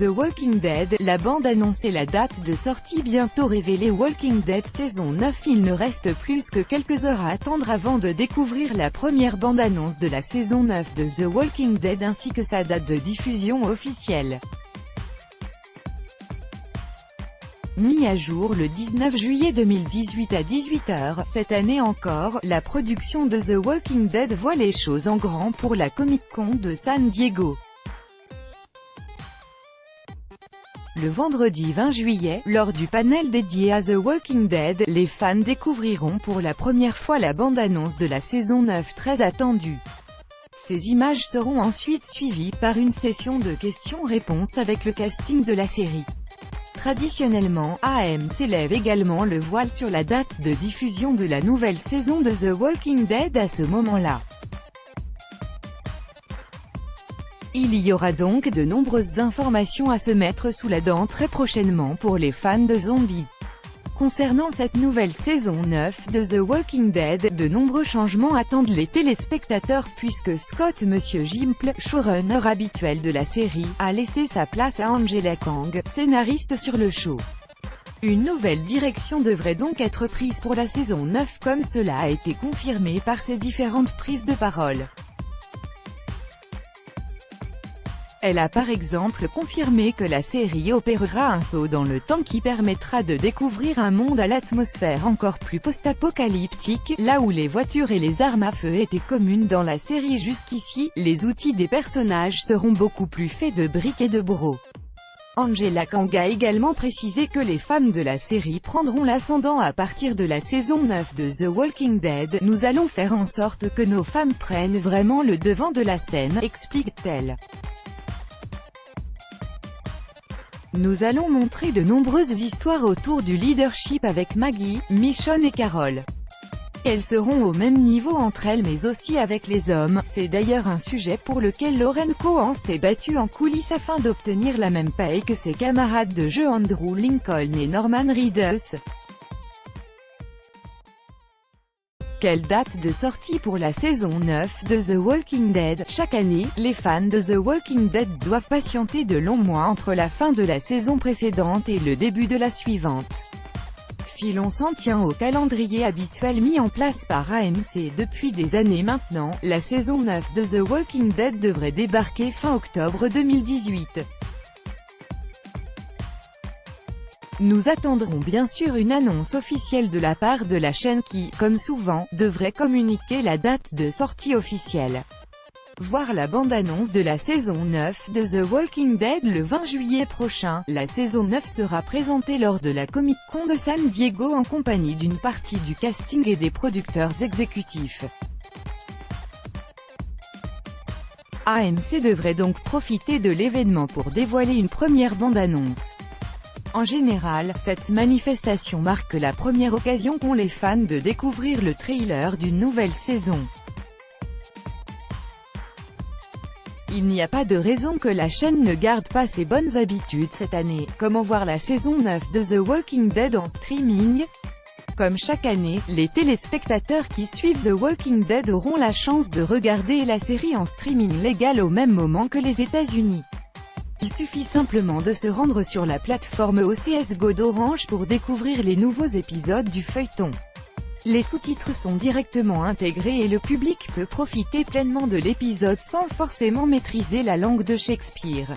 The Walking Dead, la bande annonce et la date de sortie bientôt révélée. Walking Dead saison 9. Il ne reste plus que quelques heures à attendre avant de découvrir la première bande annonce de la saison 9 de The Walking Dead ainsi que sa date de diffusion officielle. Mis à jour le 19 juillet 2018 à 18 h, cette année encore, la production de The Walking Dead voit les choses en grand pour la Comic-Con de San Diego. Le vendredi 20 juillet, lors du panel dédié à The Walking Dead, les fans découvriront pour la première fois la bande-annonce de la saison 9 très attendue. Ces images seront ensuite suivies par une session de questions-réponses avec le casting de la série. Traditionnellement, AMC lève également le voile sur la date de diffusion de la nouvelle saison de The Walking Dead à ce moment-là. Il y aura donc de nombreuses informations à se mettre sous la dent très prochainement pour les fans de zombies. Concernant cette nouvelle saison 9 de The Walking Dead, de nombreux changements attendent les téléspectateurs puisque Scott Gimple, showrunner habituel de la série, a laissé sa place à Angela Kang, scénariste sur le show. Une nouvelle direction devrait donc être prise pour la saison 9 comme cela a été confirmé par ses différentes prises de parole. Elle a par exemple confirmé que la série opérera un saut dans le temps qui permettra de découvrir un monde à l'atmosphère encore plus post-apocalyptique, là où les voitures et les armes à feu étaient communes dans la série jusqu'ici, les outils des personnages seront beaucoup plus faits de briques et de bros. Angela Kang a également précisé que les fans de la série prendront l'ascendant à partir de la saison 9 de The Walking Dead. Nous allons faire en sorte que nos fans prennent vraiment le devant de la scène, explique-t-elle. Nous allons montrer de nombreuses histoires autour du leadership avec Maggie, Michonne et Carol. Elles seront au même niveau entre elles mais aussi avec les hommes, c'est d'ailleurs un sujet pour lequel Lauren Cohan s'est battue en coulisses afin d'obtenir la même paye que ses camarades de jeu Andrew Lincoln et Norman Reedus. Quelle date de sortie pour la saison 9 de The Walking Dead? Chaque année, les fans de The Walking Dead doivent patienter de longs mois entre la fin de la saison précédente et le début de la suivante. Si l'on s'en tient au calendrier habituel mis en place par AMC depuis des années maintenant, la saison 9 de The Walking Dead devrait débarquer fin octobre 2018. Nous attendrons bien sûr une annonce officielle de la part de la chaîne qui, comme souvent, devrait communiquer la date de sortie officielle. Voir la bande-annonce de la saison 9 de The Walking Dead le 20 juillet prochain. La saison 9 sera présentée lors de la Comic-Con de San Diego en compagnie d'une partie du casting et des producteurs exécutifs. AMC devrait donc profiter de l'événement pour dévoiler une première bande-annonce. En général, cette manifestation marque la première occasion qu'ont les fans de découvrir le trailer d'une nouvelle saison. Il n'y a pas de raison que la chaîne ne garde pas ses bonnes habitudes cette année. Comment voir la saison 9 de The Walking Dead en streaming? Comme chaque année, les téléspectateurs qui suivent The Walking Dead auront la chance de regarder la série en streaming légal au même moment que les États-Unis. Il suffit simplement de se rendre sur la plateforme OCS Go d'Orange pour découvrir les nouveaux épisodes du feuilleton. Les sous-titres sont directement intégrés et le public peut profiter pleinement de l'épisode sans forcément maîtriser la langue de Shakespeare.